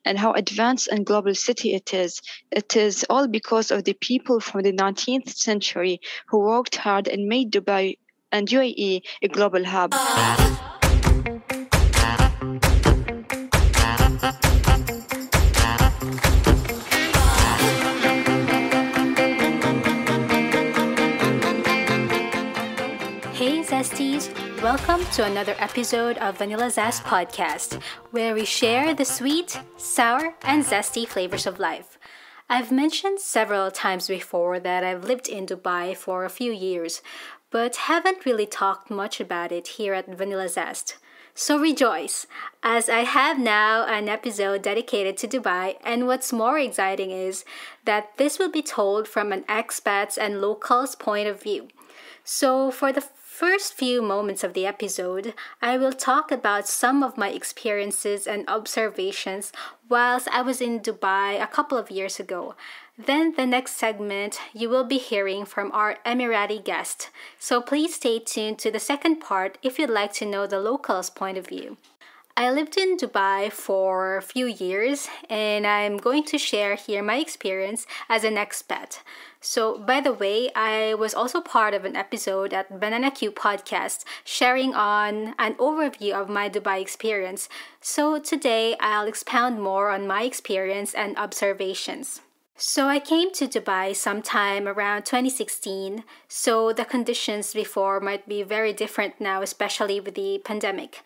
and how advanced and global city it is. It is all because of the people from the 19th century who worked hard and made Dubai and UAE a global hub. Hey Zesties! Welcome to another episode of Vanilla Zest podcast, where we share the sweet, sour, and zesty flavors of life. I've mentioned several times before that I've lived in Dubai for a few years, but haven't really talked much about it here at Vanilla Zest. So rejoice, as I have now an episode dedicated to Dubai, and what's more exciting is that this will be told from an expat's and locals' point of view. So for the first few moments of the episode, I will talk about some of my experiences and observations whilst I was in Dubai a couple of years ago. Then the next segment, you will be hearing from our Emirati guest. So please stay tuned to the second part if you'd like to know the locals' point of view. I lived in Dubai for a few years, and I'm going to share here my experience as an expat. So, by the way, I was also part of an episode at Banana Q podcast sharing on an overview of my Dubai experience. So today, I'll expound more on my experience and observations. So I came to Dubai sometime around 2016, so the conditions before might be very different now, especially with the pandemic.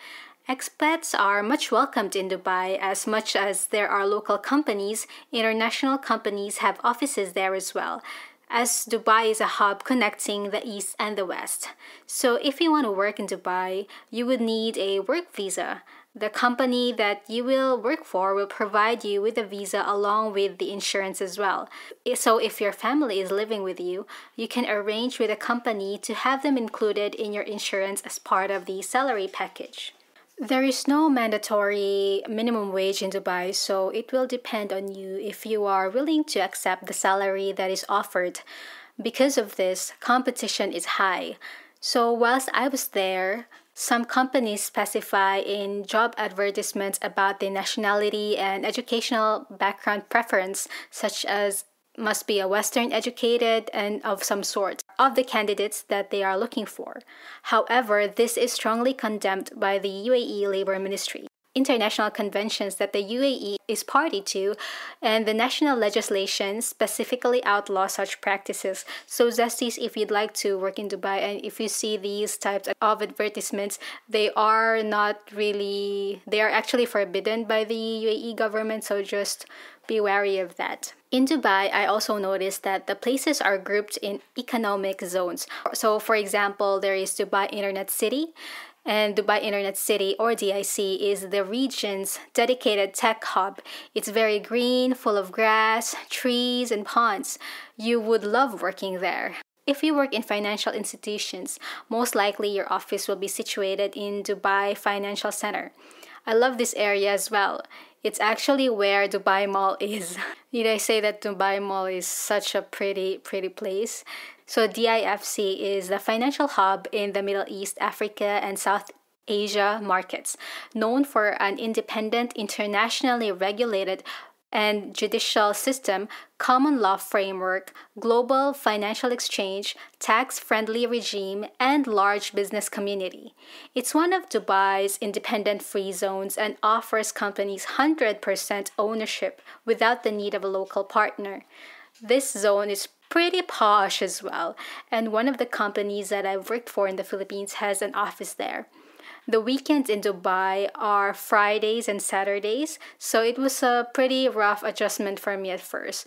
Expats are much welcomed in Dubai as much as there are local companies. International companies have offices there as well, as Dubai is a hub connecting the East and the West. So if you want to work in Dubai, you would need a work visa. The company that you will work for will provide you with a visa along with the insurance as well. So if your family is living with you, you can arrange with a company to have them included in your insurance as part of the salary package. There is no mandatory minimum wage in Dubai, so it will depend on you if you are willing to accept the salary that is offered. Because of this, competition is high. So whilst I was there, some companies specify in job advertisements about the nationality and educational background preference, such as must be a Western educated and of some sort of the candidates that they are looking for. However, this is strongly condemned by the UAE Labor Ministry, international conventions that the UAE is party to, and the national legislation specifically outlaws such practices. So Zesties, if you'd like to work in Dubai and if you see these types of advertisements, they are actually forbidden by the UAE government, so just be wary of that. In Dubai, I also noticed that the places are grouped in economic zones. So for example, there is Dubai Internet City, and Dubai Internet City, or DIC, is the region's dedicated tech hub. It's very green, full of grass, trees, and ponds. You would love working there. If you work in financial institutions, most likely your office will be situated in Dubai Financial Center. I love this area as well. It's actually where Dubai Mall is. Did I say that Dubai Mall is such a pretty place? So DIFC is the financial hub in the Middle East, Africa, and South Asia markets, known for an independent, internationally regulated and judicial system, common law framework, global financial exchange, tax-friendly regime, and large business community. It's one of Dubai's independent free zones and offers companies 100% ownership without the need of a local partner. This zone is pretty posh as well, and one of the companies that I've worked for in the Philippines has an office there. The weekends in Dubai are Fridays and Saturdays, so it was a pretty rough adjustment for me at first.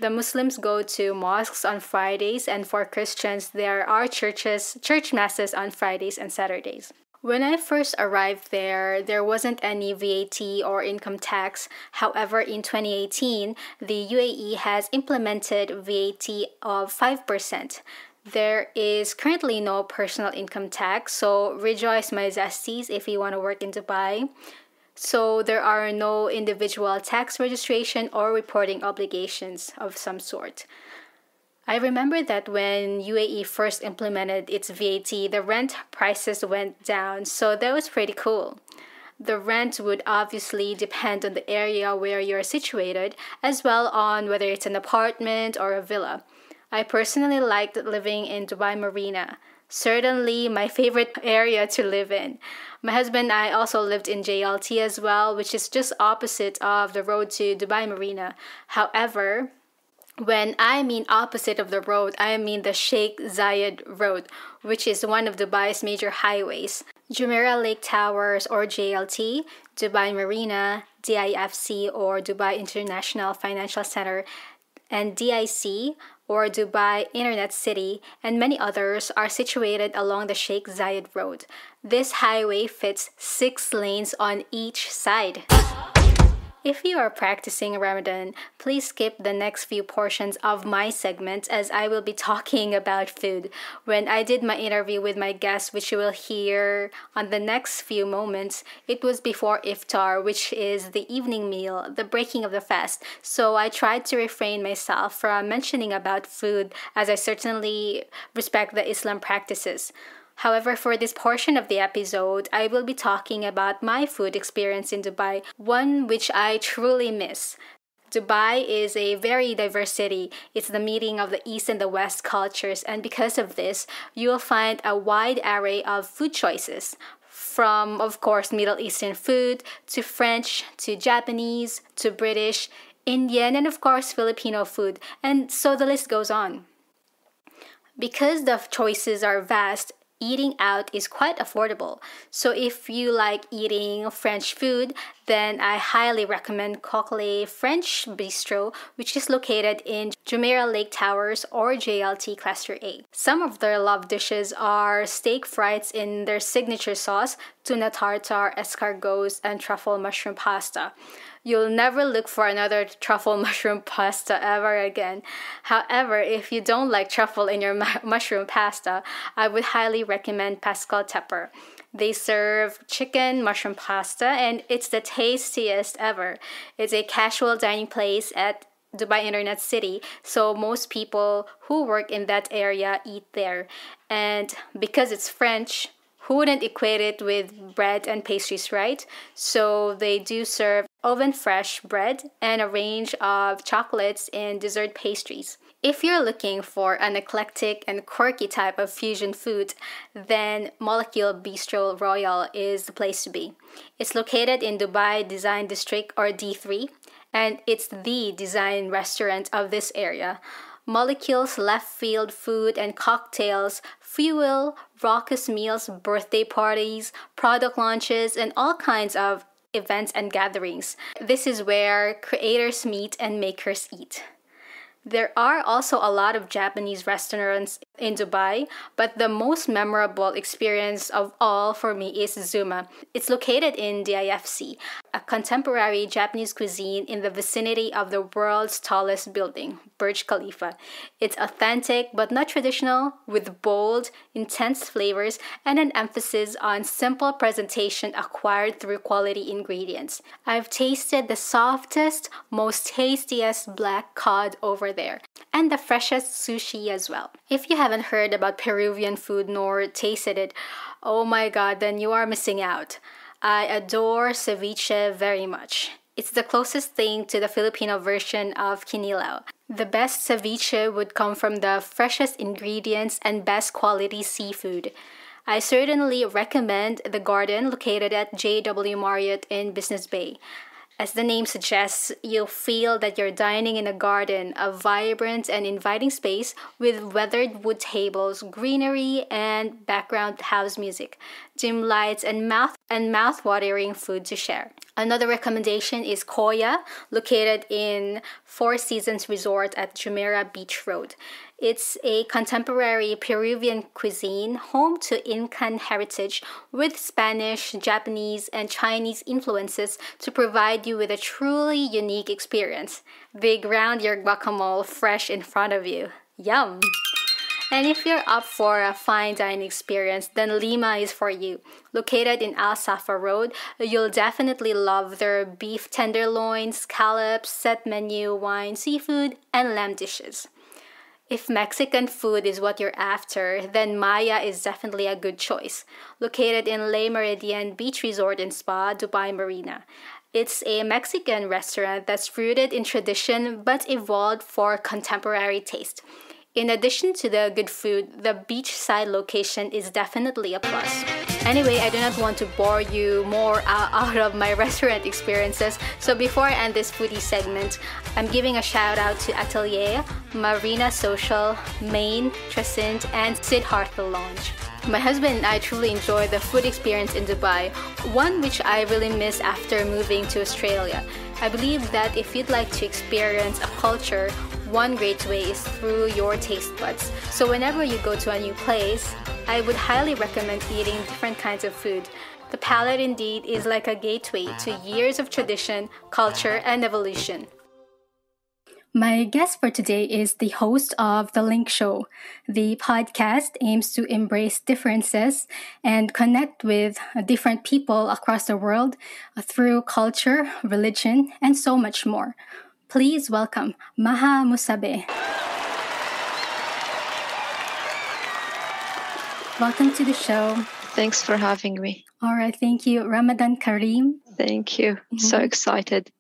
The Muslims go to mosques on Fridays, and for Christians, there are church masses on Fridays and Saturdays. When I first arrived there wasn't any VAT or income tax. However, in 2018, the UAE has implemented VAT of 5%. There is currently no personal income tax, so rejoice my Zesties if you want to work in Dubai. So there are no individual tax registration or reporting obligations of some sort. I remember that when UAE first implemented its VAT, the rent prices went down, so that was pretty cool. The rent would obviously depend on the area where you're situated, as well on whether it's an apartment or a villa. I personally liked living in Dubai Marina. Certainly my favorite area to live in. My husband and I also lived in JLT as well, which is just opposite of the road to Dubai Marina. However, when I mean opposite of the road, I mean the Sheikh Zayed Road, which is one of Dubai's major highways. Jumeirah Lake Towers or JLT, Dubai Marina, DIFC or Dubai International Financial Center, and DIC or Dubai Internet City, and many others are situated along the Sheikh Zayed Road. This highway fits 6 lanes on each side. If you are practicing Ramadan, please skip the next few portions of my segment as I will be talking about food. When I did my interview with my guest, which you will hear on the next few moments, it was before iftar, which is the evening meal, the breaking of the fast. So I tried to refrain myself from mentioning about food as I certainly respect the Islam practices. However, for this portion of the episode, I will be talking about my food experience in Dubai, one which I truly miss. Dubai is a very diverse city. It's the meeting of the East and the West cultures, and because of this, you will find a wide array of food choices. From, of course, Middle Eastern food, to French, to Japanese, to British, Indian, and of course, Filipino food, and so the list goes on. Because the choices are vast, eating out is quite affordable. So if you like eating French food, then I highly recommend Coquelet French Bistro, which is located in Jumeirah Lake Towers or JLT Cluster A. Some of their loved dishes are steak frites in their signature sauce, tuna tartare, escargots, and truffle mushroom pasta. You'll never look for another truffle mushroom pasta ever again. However, if you don't like truffle in your mushroom pasta, I would highly recommend Pascal Tepper. They serve chicken mushroom pasta and it's the tastiest ever. It's a casual dining place at Dubai Internet City, so most people who work in that area eat there. And because it's French, who wouldn't equate it with bread and pastries, right? So they do serve oven-fresh bread and a range of chocolates and dessert pastries. If you're looking for an eclectic and quirky type of fusion food, then Molecule Bistro Royal is the place to be. It's located in Dubai Design District or D3, and it's the design restaurant of this area. Molecule's left field food and cocktails fuel raucous meals, birthday parties, product launches, and all kinds of events and gatherings. This is where creators meet and makers eat. There are also a lot of Japanese restaurants in Dubai, but the most memorable experience of all for me is Zuma. It's located in DIFC, a contemporary Japanese cuisine in the vicinity of the world's tallest building, Burj Khalifa. It's authentic but not traditional, with bold, intense flavors and an emphasis on simple presentation acquired through quality ingredients. I've tasted the softest, most tastiest black cod over there, and the freshest sushi as well. If you haven't heard about Peruvian food nor tasted it, oh my god, then you are missing out. I adore ceviche very much. It's the closest thing to the Filipino version of kinilaw. The best ceviche would come from the freshest ingredients and best quality seafood. I certainly recommend the garden located at JW Marriott in Business Bay. As the name suggests, you'll feel that you're dining in a garden, a vibrant and inviting space with weathered wood tables, greenery, and background house music, dim lights, and mouth-watering food to share. Another recommendation is Koya, located in Four Seasons Resort at Jumeirah Beach Road. It's a contemporary Peruvian cuisine home to Incan heritage with Spanish, Japanese, and Chinese influences to provide you with a truly unique experience. They ground your guacamole fresh in front of you. Yum! And if you're up for a fine dining experience, then Lima is for you. Located in Al Safa Road, you'll definitely love their beef tenderloin, scallops, set menu, wine, seafood, and lamb dishes. If Mexican food is what you're after, then Maya is definitely a good choice. Located in Le Meridien Beach Resort and Spa, Dubai Marina. It's a Mexican restaurant that's rooted in tradition but evolved for contemporary taste. In addition to the good food, the beachside location is definitely a plus. Anyway, I do not want to bore you more out of my restaurant experiences, so before I end this foodie segment, I'm giving a shout out to Atelier, Marina Social, Main, Trescent, and Siddhartha Lounge. My husband and I truly enjoyed the food experience in Dubai, one which I really miss after moving to Australia. I believe that if you'd like to experience a culture, one great way is through your taste buds. So whenever you go to a new place, I would highly recommend eating different kinds of food. The palate indeed is like a gateway to years of tradition, culture, and evolution. My guest for today is the host of The Link Show. The podcast aims to embrace differences and connect with different people across the world through culture, religion, and so much more. Please welcome Maha Musabeh. Welcome to the show. Thanks for having me. All right, thank you. Ramadan Kareem. Thank you. So excited.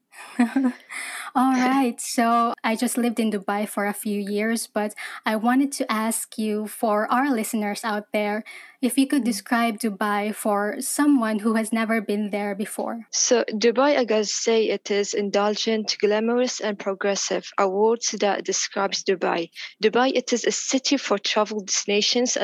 All right. So I just lived in Dubai for a few years, but I wanted to ask you, for our listeners out there, if you could describe Dubai for someone who has never been there before. So Dubai, I gotta say, it is indulgent, glamorous, and progressive. A word that describes Dubai. Dubai, it is a city for travel destinations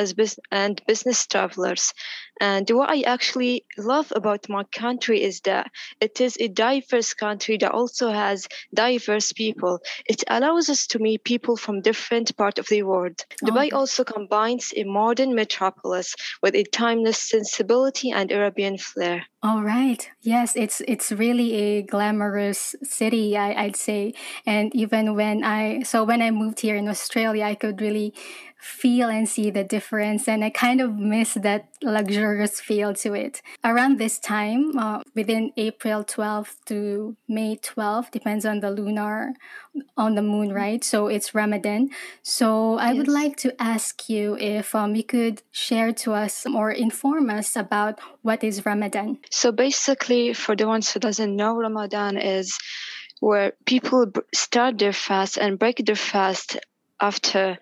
and business travelers. And what I actually love about my country is that it is a diverse country that also has diverse people. It allows us to meet people from different parts of the world. Dubai also combines a modern metropolis with a timeless sensibility and Arabian flair. All right. Yes, it's really a glamorous city, I'd say. And even when I moved here in Australia, I could really feel and see the difference, and I kind of miss that luxurious feel to it. Around this time, within April 12th to May 12th, depends on the moon, right? So it's Ramadan. So I would like to ask you if you could share to us or inform us about what is Ramadan. So basically, for the ones who doesn't know, Ramadan is where people start their fast and break their fast after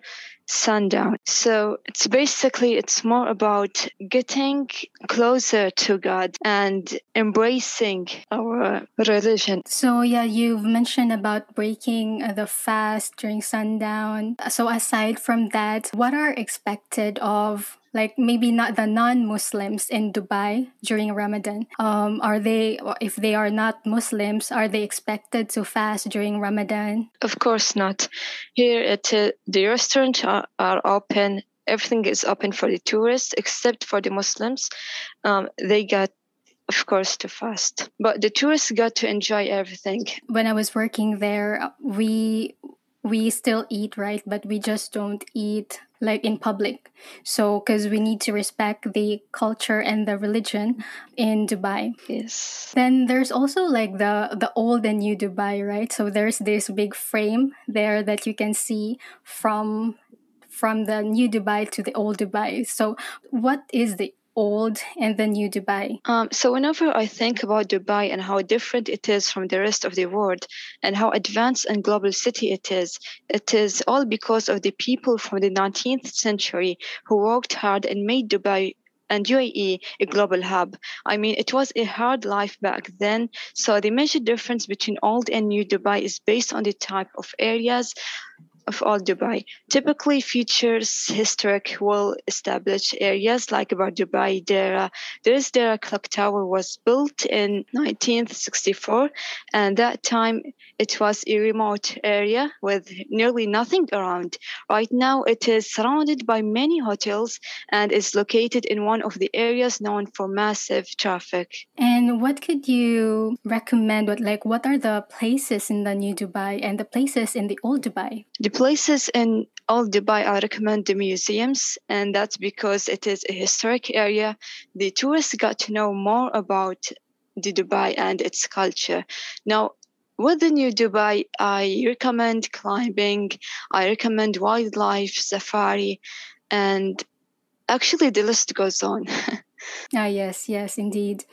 sundown. So it's more about getting closer to God and embracing our religion. So yeah, you've mentioned about breaking the fast during sundown. So aside from that, what are expected of, like, maybe not the non-Muslims in Dubai during Ramadan? If they are not Muslims, are they expected to fast during Ramadan? Of course not. Here the restaurants are open. Everything is open for the tourists except for the Muslims. They got, of course, to fast. But the tourists got to enjoy everything. When I was working there, we still eat, right? But we just don't eat like in public. So, because we need to respect the culture and the religion in Dubai. Yes. Then there's also like the old and new Dubai, right? So there's this big frame there that you can see from the new Dubai to the old Dubai. So what is the old and the new Dubai? So whenever I think about Dubai and how different it is from the rest of the world and how advanced and global city it is all because of the people from the 19th century who worked hard and made Dubai and UAE a global hub. I mean, it was a hard life back then. So the major difference between old and new Dubai is based on the type of areas of Old Dubai. Typically features historic, well-established areas like about Dubai Dera. This Dera clock tower was built in 1964, and that time it was a remote area with nearly nothing around. Right now, it is surrounded by many hotels and is located in one of the areas known for massive traffic. And what could you recommend? What are the places in the new Dubai and the places in the old Dubai? The places in Old Dubai, I recommend the museums, and that's because it is a historic area. The tourists got to know more about the Dubai and its culture. Now, with the new Dubai, I recommend climbing, I recommend wildlife safari, and actually the list goes on. Yes, indeed.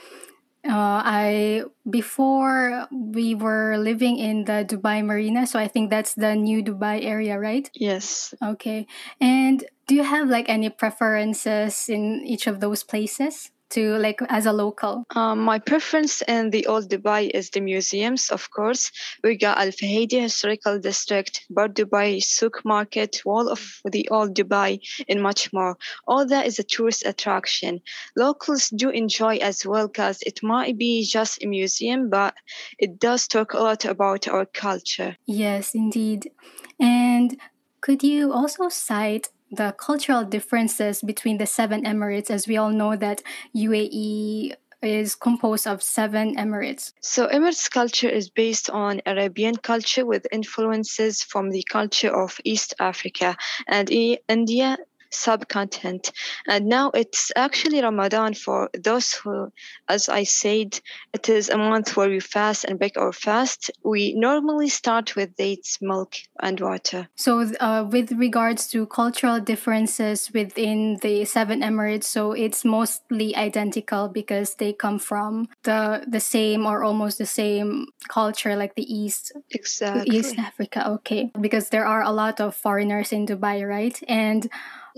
I before we were living in the Dubai Marina, so I think that's the new Dubai area, right? Yes. Okay. And do you have like any preferences in each of those places to like as a local? My preference in the old Dubai is the museums, of course. We got Al Fahidi Historical District, Bar Dubai, Souk Market, Wall of the Old Dubai, and much more. All that is a tourist attraction. Locals do enjoy as well because it might be just a museum, but it does talk a lot about our culture. Yes, indeed. And could you also cite the cultural differences between the seven emirates, as we all know that UAE is composed of seven emirates? So Emirates culture is based on Arabian culture with influences from the culture of East Africa and India subcontinent. And now it's actually Ramadan for those who, as I said, it is a month where we fast and break our fast. We normally start with dates, milk, and water. So, with regards to cultural differences within the seven emirates, so it's mostly identical because they come from the same or almost the same culture, like the East Exactly. Africa. Okay, because there are a lot of foreigners in Dubai, right? And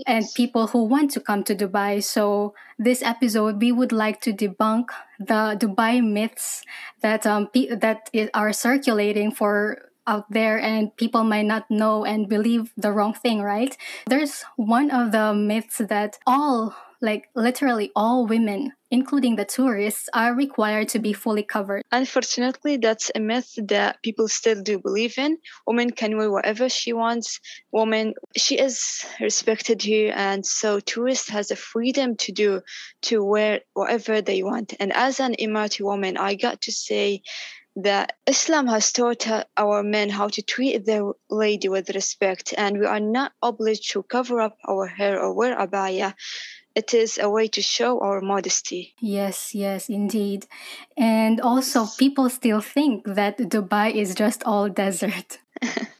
Yes. people who want to come to Dubai. So this episode, we would like to debunk the Dubai myths that are circulating for out there, and people might not know and believe the wrong thing, right? There's one of the myths that all, like literally all women, including the tourists, are required to be fully covered. Unfortunately, that's a myth that people still do believe in. Woman can wear whatever she wants. Woman, she is respected here, and so tourists has a freedom to wear whatever they want. And as an Emirati woman, I got to say that Islam has taught our men how to treat their lady with respect, and we are not obliged to cover up our hair or wear abaya. It is a way to show our modesty. Yes, indeed. And also, people still think that Dubai is just all desert.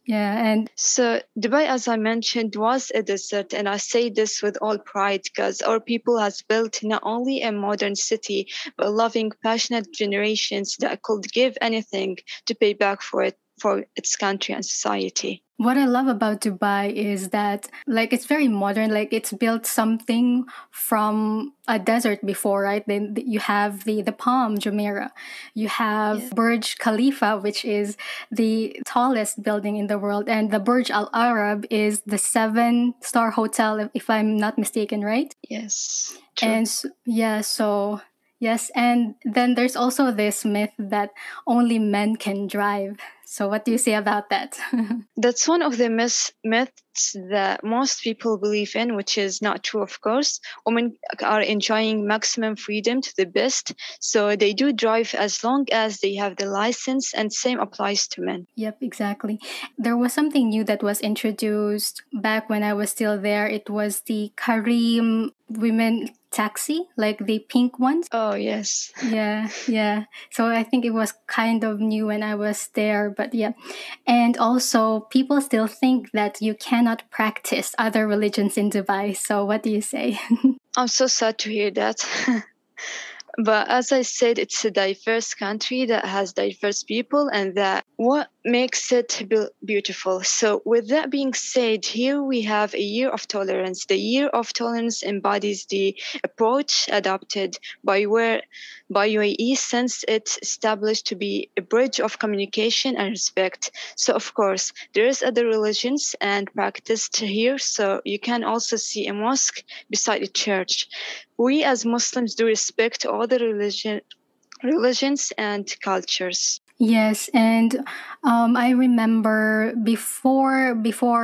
Yeah, and So Dubai, as I mentioned, was a desert, and I say this with all pride because our people has built not only a modern city, but loving, passionate generations that could give anything to pay back for it, for its country and society. what I love about Dubai is that, like, it's very modern. Like, it's built something from a desert before, right? Then you have the Palm Jumeirah. You have Yeah. Burj Khalifa, which is the tallest building in the world. And the Burj Al Arab is the 7-star hotel, if I'm not mistaken, right? Yes, true. And so yes, and then there's also this myth that only men can drive. So what do you say about that? That's one of the myths that most people believe in, which is not true, of course. Women are enjoying maximum freedom to the best, so they do drive as long as they have the license, and same applies to men. Yep, exactly. There was something new that was introduced back when I was still there. It was the Kareem women taxi, like the pink ones. Oh, yes. Yeah. So I think it was kind of new when I was there, but yeah. And also, people still think that you cannot practice other religions in Dubai. So what do you say? I'm so sad to hear that. But as I said, it's a diverse country that has diverse people, and that what makes it beautiful. So, with that being said, here we have a year of tolerance. The year of tolerance embodies the approach adopted by UAE since it's established to be a bridge of communication and respect. So, of course, there is other religions and practiced here. So, you can also see a mosque beside a church. We as Muslims do respect all the religions and cultures. Yes, and I remember before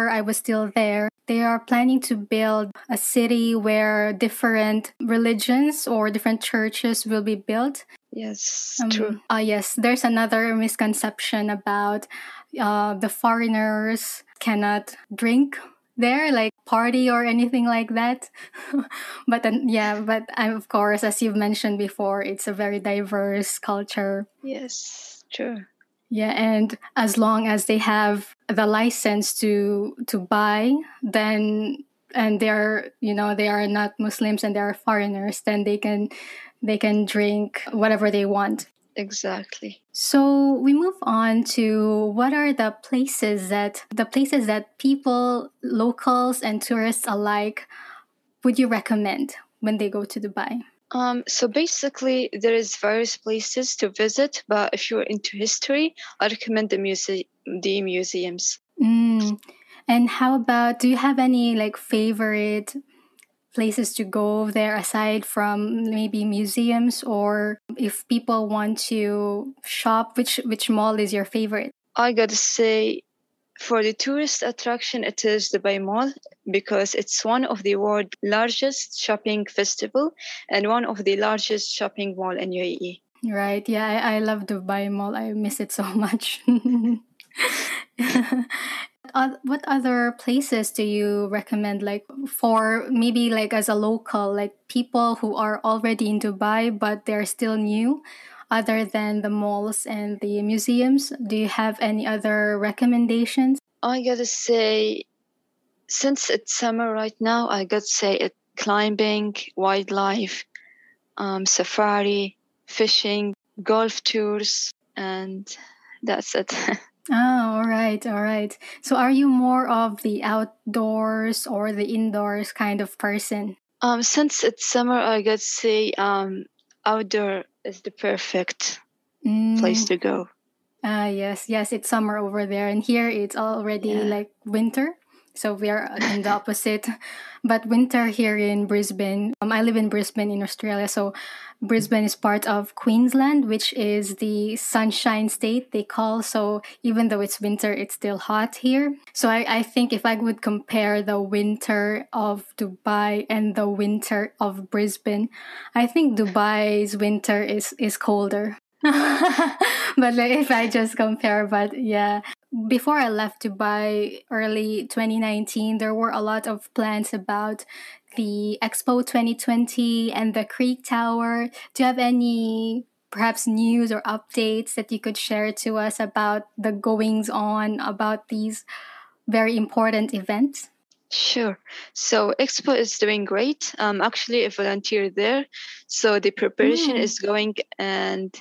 I was still there, they are planning to build a city where different religions or different churches will be built. Yes, true. Yes, there's another misconception about the foreigners cannot drink there, like party or anything like that. But then, yeah, but of course, as you've mentioned before, it's a very diverse culture. Yes, true. Yeah, and as long as they have the license to buy, then and they're they are not Muslims and they are foreigners, then they can drink whatever they want. Exactly. So we move on to what are the places that people, locals and tourists alike, would you recommend when they go to Dubai? So basically, there is various places to visit, but if you're into history, I recommend the museums. And how about, do you have any like favorite places to go there aside from maybe museums, or if people want to shop, which mall is your favorite? I gotta say, for the tourist attraction, it is Dubai Mall because it's one of the world's largest shopping festival and one of the largest shopping mall in UAE. Right. Yeah, I love Dubai Mall. I miss it so much. What other places do you recommend, like for maybe like as a local, like people who are already in Dubai but they're still new, other than the malls and the museums? Do you have any other recommendations? I gotta say, since it's summer right now, I gotta say it climbing, wildlife, safari, fishing, golf tours, and that's it. Oh, all right, all right. So are you more of the outdoors or the indoors kind of person? Since it's summer, I gotta say, outdoor is the perfect place to go. Yes, yes, it's summer over there, and here it's already like winter. So we are in the opposite. But winter here in Brisbane, I live in Brisbane in Australia. So Brisbane is part of Queensland, which is the sunshine state they call. So even though it's winter, it's still hot here. So I think if I would compare the winter of Dubai and the winter of Brisbane, I think Dubai's winter is colder. But like, if I just compare, but yeah, before I left Dubai early 2019, there were a lot of plans about the Expo 2020 and the Creek Tower. Do you have any perhaps news or updates that you could share to us about the goings on about these very important events? Sure. So Expo is doing great. Actually a volunteer there. So the preparation is going, and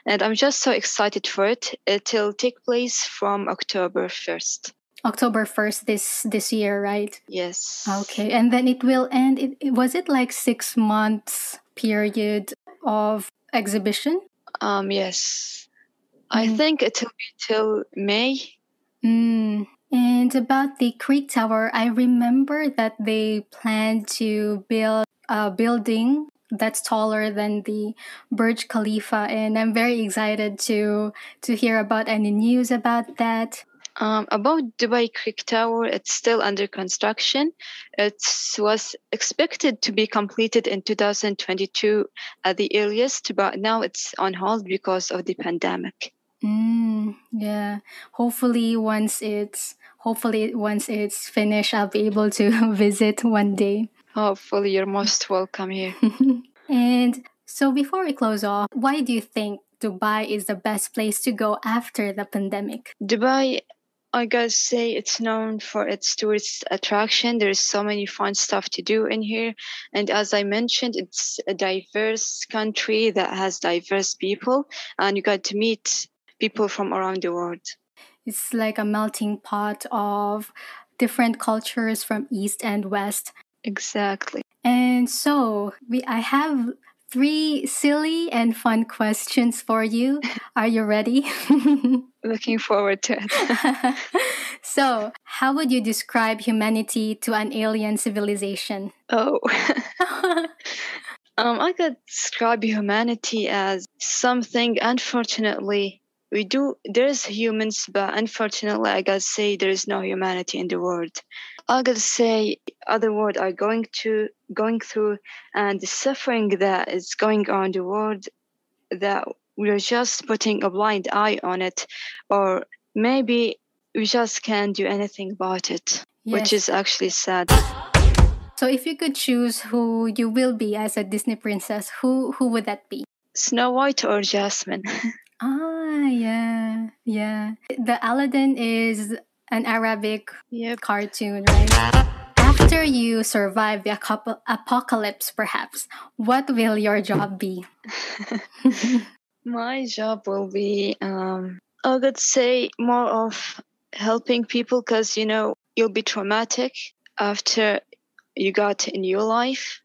and I'm just so excited for it. It'll take place from October 1st. October 1st this year, right? Yes. Okay, and then it will end. Was it like 6 months period of exhibition? Yes. I think it'll be till May. And about the Creek Tower, I remember that they plan to build a building that's taller than the Burj Khalifa, and I'm very excited to hear about any news about that. About Dubai Creek Tower, it's still under construction. It was expected to be completed in 2022 at the earliest, but now it's on hold because of the pandemic. Yeah. Hopefully once it's finished, I'll be able to visit one day. Hopefully, you're most welcome here. And so before we close off, why do you think Dubai is the best place to go after the pandemic? Dubai, I gotta say, it's known for its tourist attraction. There's so many fun stuff to do in here. And as I mentioned, it's a diverse country that has diverse people, and you got to meet people from around the world. It's like a melting pot of different cultures from East and West. Exactly. And so I have 3 silly and fun questions for you. Are you ready? Looking forward to it. So, how would you describe humanity to an alien civilization? Oh. I could describe humanity as something, unfortunately, there's humans, but unfortunately, I gotta say there is no humanity in the world. I gotta say other world are going through, and the suffering that is going on in the world, that we're just putting a blind eye on it, or maybe we just can't do anything about it, which is actually sad. So if you could choose who you will be as a Disney princess, who would that be? Snow White or Jasmine? Ah, yeah, yeah. The Aladdin is an Arabic Yep. cartoon, right? After you survive the apocalypse, perhaps, what will your job be? My job will be, I would say, more of helping people because, you'll be traumatic after you got a new life.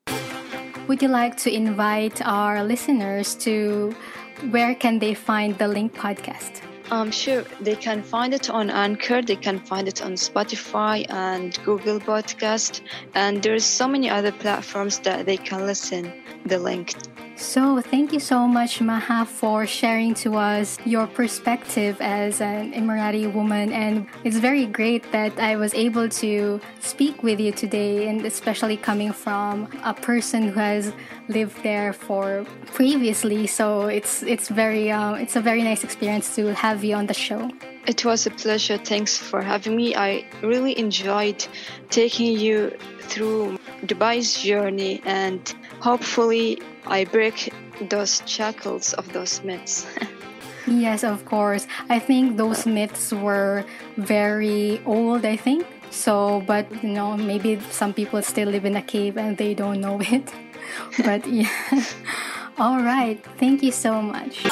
Would you like to invite our listeners to where can they find the Link podcast? Sure, they can find it on Anchor, they can find it on Spotify and Google Podcast, and there's so many other platforms that they can listen the link. So, thank you so much, Maha, for sharing to us your perspective as an Emirati woman. And it's very great that I was able to speak with you today, and especially coming from a person who has lived there for previously. So it's a very nice experience to have you on the show. It was a pleasure. Thanks for having me. I really enjoyed taking you through Dubai's journey, and hopefully I break those shackles of those myths. Yes, of course. I think those myths were very old, I think. So, but maybe some people still live in a cave and they don't know it. But yeah. All right. Thank you so much.